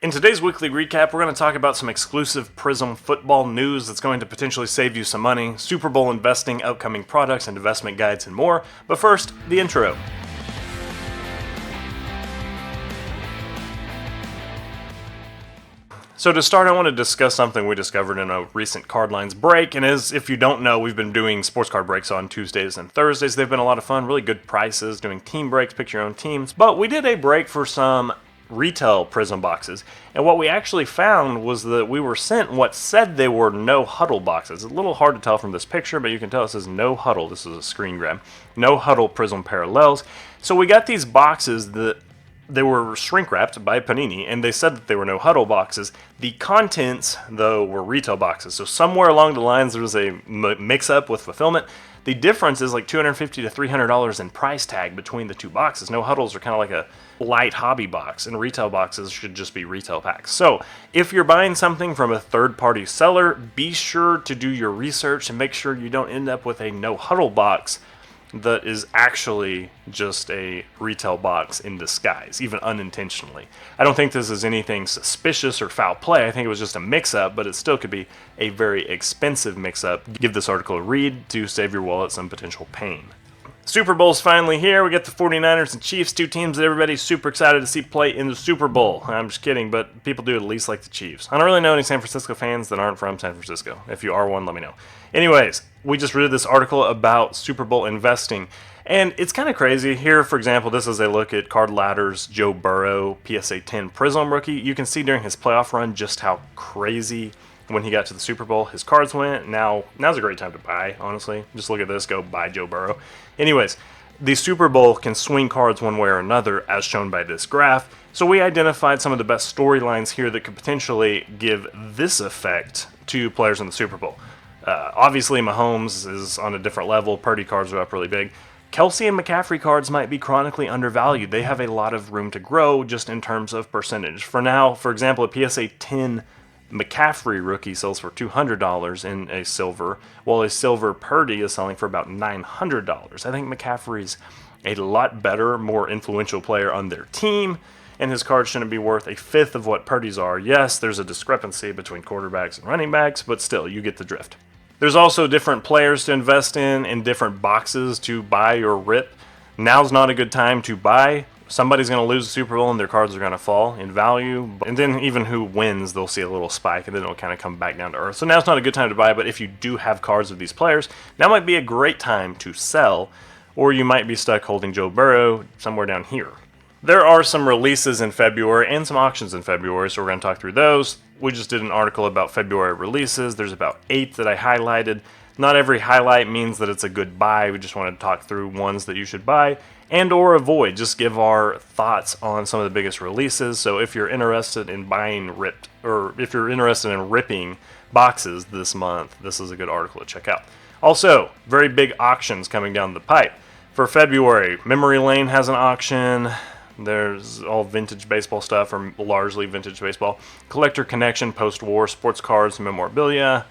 In today's weekly recap, we're going to talk about some exclusive Prizm football news that's going to potentially save you some money, Super Bowl investing, upcoming products and investment guides, and more. But first, the intro. So to start, I want to discuss something we discovered in a recent CardLines break, and as if you don't know, we've been doing sports card breaks on Tuesdays and Thursdays. They've been a lot of fun, really good prices, doing team breaks, pick your own teams. But we did a break for some retail Prizm boxes, and what we actually found was that we were sent what said they were no huddle boxes. It's a little hard to tell from this picture, but you can tell it says no huddle. This is a screen grab. No huddle Prizm parallels. So we got these boxes that they were shrink wrapped by Panini, and they said that they were no huddle boxes. The contents, though, were retail boxes. So somewhere along the lines, there was a mix-up with fulfillment. The difference is like $250 to $300 in price tag between the two boxes. No huddles are kind of like a light hobby box, and retail boxes should just be retail packs. So if you're buying something from a third-party seller, be sure to do your research and make sure you don't end up with a no huddle box that is actually just a retail box in disguise, even unintentionally. I don't think this is anything suspicious or foul play. I think it was just a mix-up, but it still could be a very expensive mix-up. Give this article a read to save your wallet some potential pain. Super Bowl's finally here. We get the 49ers and Chiefs, two teams that everybody's super excited to see play in the Super Bowl. I'm just kidding, but people do at least like the Chiefs. I don't really know any San Francisco fans that aren't from San Francisco. If you are one, let me know. Anyways, we just read this article about Super Bowl investing, and it's kind of crazy. Here, for example, this is a look at Card Ladder's Joe Burrow PSA 10 Prizm rookie. You can see during his playoff run just how crazy when he got to the Super Bowl his cards went. Now's a great time to buy, honestly. Just look at this, go buy Joe Burrow. Anyways, the Super Bowl can swing cards one way or another, as shown by this graph. So we identified some of the best storylines here that could potentially give this effect to players in the Super Bowl. Obviously, Mahomes is on a different level. Purdy cards are up really big. Kelsey and McCaffrey cards might be chronically undervalued. They have a lot of room to grow just in terms of percentage. For now, for example, a PSA 10 McCaffrey rookie sells for $200 in a silver, while a silver Purdy is selling for about $900. I think McCaffrey's a lot better, more influential player on their team, and his cards shouldn't be worth a fifth of what Purdy's are. Yes, there's a discrepancy between quarterbacks and running backs, but still, you get the drift. There's also different players to invest in and different boxes to buy or rip. Now's not a good time to buy. Somebody's going to lose the Super Bowl and their cards are going to fall in value. And then even who wins, they'll see a little spike and then it'll kind of come back down to earth. So now's not a good time to buy, but if you do have cards of these players, now might be a great time to sell, or you might be stuck holding Joe Burrow somewhere down here. There are some releases in February and some auctions in February, so we're going to talk through those. We just did an article about February releases. There's about 8 that I highlighted. Not every highlight means that it's a good buy. We just want to talk through ones that you should buy and or avoid. Just give our thoughts on some of the biggest releases. So if you're interested in buying ripped, or if you're interested in ripping boxes this month, this is a good article to check out. Also, very big auctions coming down the pipe. For February, Memory Lane has an auction. There's all vintage baseball stuff, or largely vintage baseball. Collector Connection, post-war sports cards, memorabilia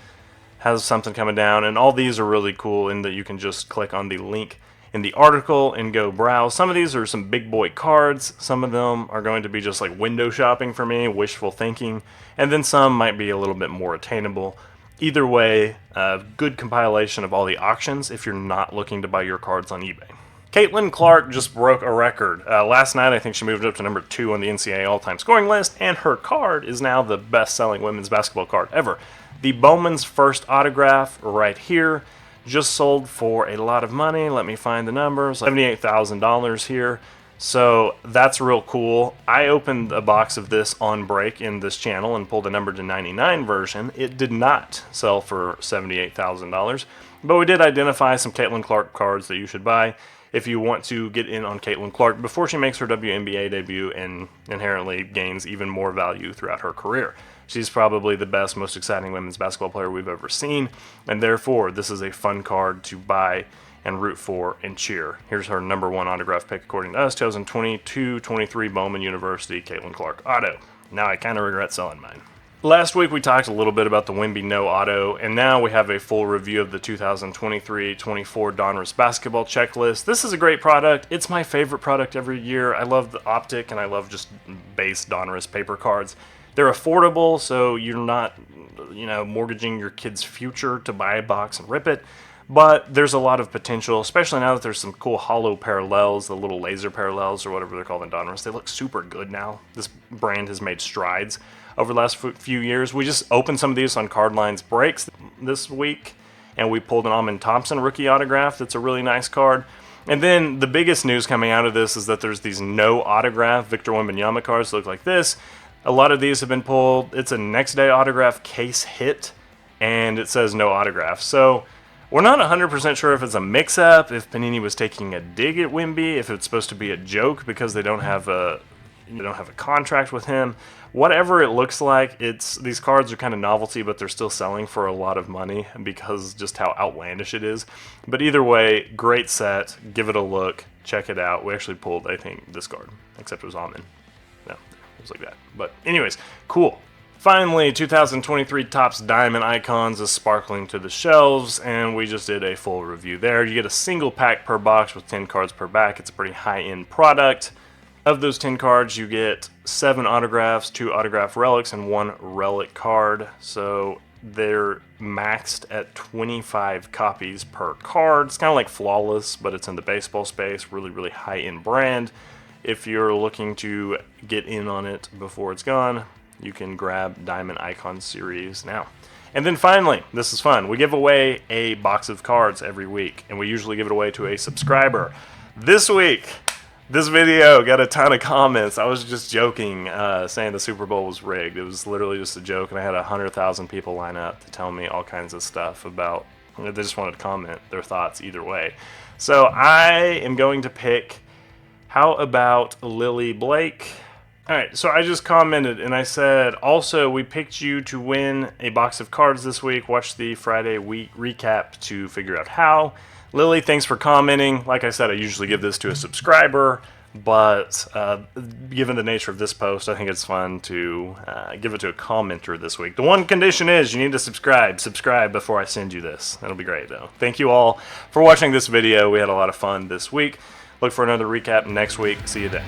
has something coming down, and all these are really cool in that you can just click on the link in the article and go browse. Some of these are some big boy cards. Some of them are going to be just like window shopping for me, wishful thinking, and then some might be a little bit more attainable. Either way, a good compilation of all the auctions if you're not looking to buy your cards on eBay. Caitlin Clark just broke a record. Last night, I think she moved up to number 2 on the NCAA all-time scoring list, and her card is now the best-selling women's basketball card ever. The Bowman's First autograph right here just sold for a lot of money. Let me find the numbers. $78,000 here. So that's real cool. I opened a box of this on break in this channel and pulled a number to 99 version. It did not sell for $78,000, but we did identify some Caitlin Clark cards that you should buy if you want to get in on Caitlin Clark before she makes her WNBA debut and inherently gains even more value throughout her career. She's probably the best, most exciting women's basketball player we've ever seen, and therefore this is a fun card to buy and root for and cheer. Here's her number 1 autograph pick according to us, 2022-23 Bowman University Caitlin Clark auto. Now I kind of regret selling mine. Last week we talked a little bit about the Wemby No Auto, and now we have a full review of the 2023-24 Donruss basketball checklist. This is a great product. It's my favorite product every year. I love the optic, and I love just base Donruss paper cards. They're affordable, so you're not, mortgaging your kid's future to buy a box and rip it. But there's a lot of potential, especially now that there's some cool hollow parallels, the little laser parallels or whatever they're called in Donruss. They look super good now. This brand has made strides over the last few years. We just opened some of these on CardLines Breaks this week, and we pulled an Amon Thompson rookie autograph. That's a really nice card. And then the biggest news coming out of this is that there's these no autograph Victor Wembanyama cards that look like this. A lot of these have been pulled. It's a next day autograph case hit, and it says no autograph. So we're not 100% sure if it's a mix-up, if Panini was taking a dig at Wemby, if it's supposed to be a joke because they don't have a contract with him. Whatever it looks like, these cards are kind of novelty, but they're still selling for a lot of money because just how outlandish it is. But either way, great set. Give it a look. Check it out. We actually pulled, I think, this card, except it was Amon. No, it was like that. But anyways, cool. Finally, 2023 Topps Diamond Icons is sparkling to the shelves, and we just did a full review there. You get a single pack per box with 10 cards per back. It's a pretty high-end product. Of those 10 cards, you get 7 autographs, 2 autograph relics, and 1 relic card. So they're maxed at 25 copies per card. It's kind of like Flawless, but it's in the baseball space. Really, really high-end brand. If you're looking to get in on it before it's gone, you can grab Diamond Icon Series now. And then finally, this is fun. We give away a box of cards every week, and we usually give it away to a subscriber. This week, this video got a ton of comments. I was just joking, saying the Super Bowl was rigged. It was literally just a joke, and I had 100,000 people line up to tell me all kinds of stuff about, they just wanted to comment their thoughts either way. So I am going to pick, how about Lily Blake? Alright, so I just commented and I said, also, we picked you to win a box of cards this week. Watch the Friday week recap to figure out how. Lily, thanks for commenting. Like I said, I usually give this to a subscriber, but given the nature of this post, I think it's fun to give it to a commenter this week. The one condition is you need to subscribe. Subscribe before I send you this. That'll be great, though. Thank you all for watching this video. We had a lot of fun this week. Look for another recap next week. See you then.